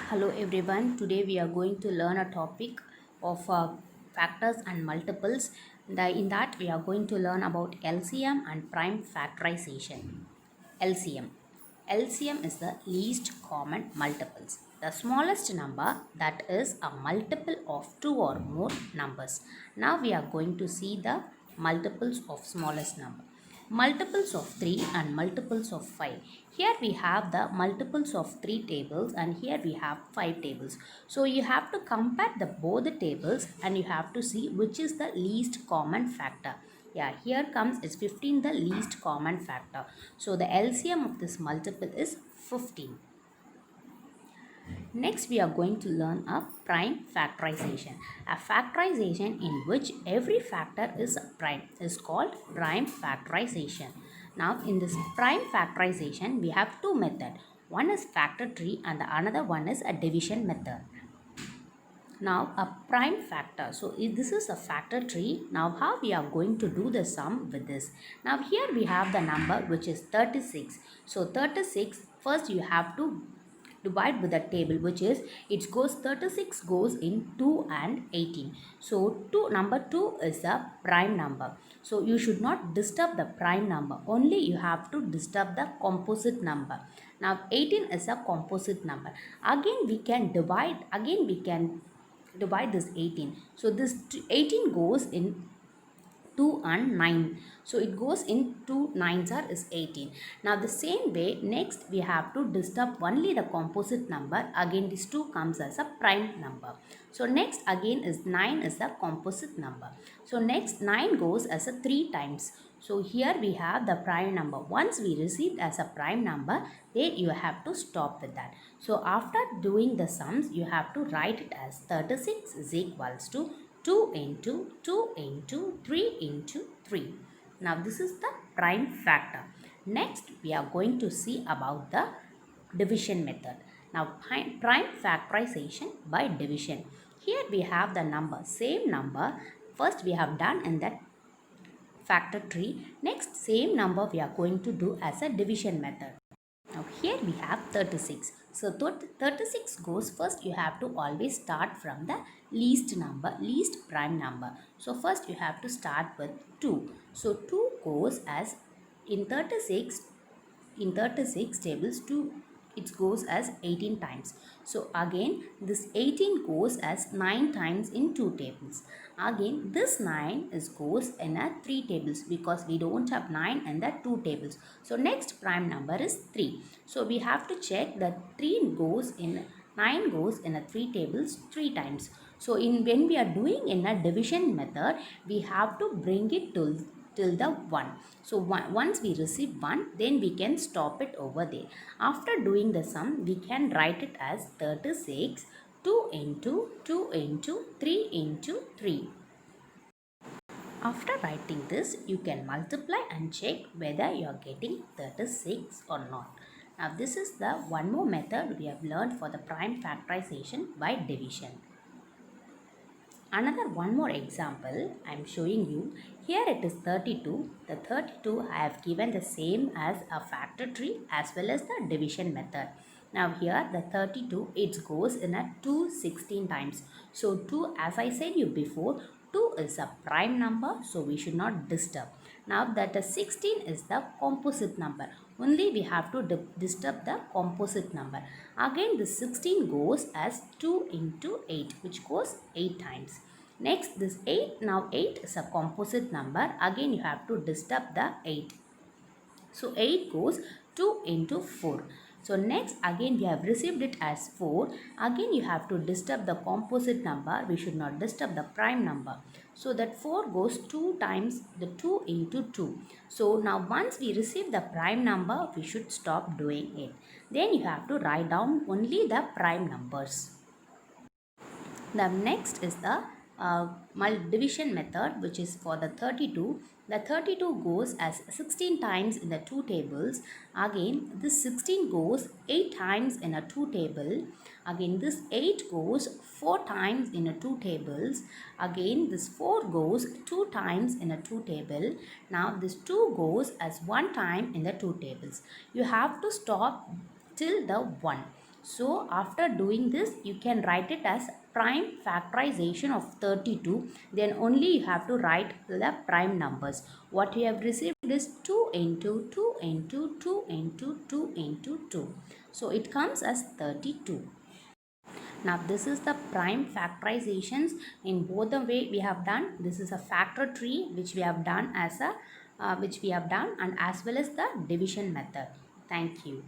Hello everyone. Today we are going to learn a topic of factors and multiples. In that we are going to learn about LCM and prime factorization. LCM. LCM is the least common multiples. The smallest number that is a multiple of two or more numbers. Now we are going to see the multiples of smallest number. Multiples of 3 and multiples of 5. Here we have the multiples of 3 tables and here we have 5 tables. So you have to compare both the tables and you have to see which is the least common factor. Yeah, here comes is 15 the least common factor. So the LCM of this multiple is 15. Next, we are going to learn a prime factorization. A factorization in which every factor is prime is called prime factorization. Now, in this prime factorization, we have two methods. One is factor tree and the another one is a division method. Now, a prime factor. So, if this is a factor tree. Now, how we are going to do the sum with this? Now, here we have the number which is 36. So, 36, first you have to divide with the table which is it goes 36 goes in 2 and 18. So, number 2 is a prime number. So, you should not disturb the prime number. Only you have to disturb the composite number. Now, 18 is a composite number. Again, we can divide this 18. So this 18 goes in 2 and 9. So it goes in 2 nines are is 18. Now the same way next we have to disturb only the composite number. Again this 2 comes as a prime number. So next again is 9 is a composite number. So next 9 goes as a 3 times. So here we have the prime number. Once we received as a prime number, then you have to stop with that. So after doing the sums, you have to write it as 36 is equals to 2 into 2 into 3 into 3. Now this is the prime factor. Next we are going to see about the division method. Now prime factorization by division. Here we have the number, same number. First we have done in that factor tree. Next same number we are going to do as a division method. Now here we have 36. So 36 goes first you have to always start from the least number, least prime number. So first you have to start with 2. So 2 goes as in 36 tables 2 it goes as 18 times. So again this 18 goes as 9 times in 2 tables. Again this 9 is goes in a 3 tables because we don't have 9 in the 2 tables. So next prime number is 3. So we have to check that 3 goes in 9 goes in a 3 tables 3 times. So when we are doing in a division method, we have to bring it till the 1. So once we receive 1, then we can stop it over there. After doing the sum, we can write it as 36 2 into 2 into 3 into 3. After writing this, you can multiply and check whether you are getting 36 or not. Now this is the one more method we have learned for the prime factorization by division. Another one more example I am showing you. Here it is 32. The 32 I have given the same as a factor tree as well as the division method. Now here the 32 it goes in a 2 16 times. So 2 as I said you before 2 is a prime number, so we should not disturb. Now that the 16 is the composite number. Only we have to disturb the composite number. Again the 16 goes as 2 into 8 which goes 8 times. Next this 8, now 8 is a composite number. Again you have to disturb the 8. So 8 goes 2 into 4. So next again we have received it as 4. Again you have to disturb the composite number. We should not disturb the prime number. So that 4 goes 2 times the 2 into 2. So now once we receive the prime number, we should stop doing it. Then you have to write down only the prime numbers. The next is the division method, which is for the 32. The 32 goes as 16 times in the 2 tables. Again this 16 goes 8 times in a 2 table. Again this 8 goes 4 times in a 2 tables. Again this 4 goes 2 times in a 2 table. Now this 2 goes as 1 time in the 2 tables. You have to stop till the 1. So after doing this, you can write it as prime factorization of 32. Then only you have to write the prime numbers. What you have received is 2 into 2 into 2 into 2 into 2. So it comes as 32. Now this is the prime factorizations in both the way we have done. This is a factor tree which we have done as a and as well as the division method. Thank you.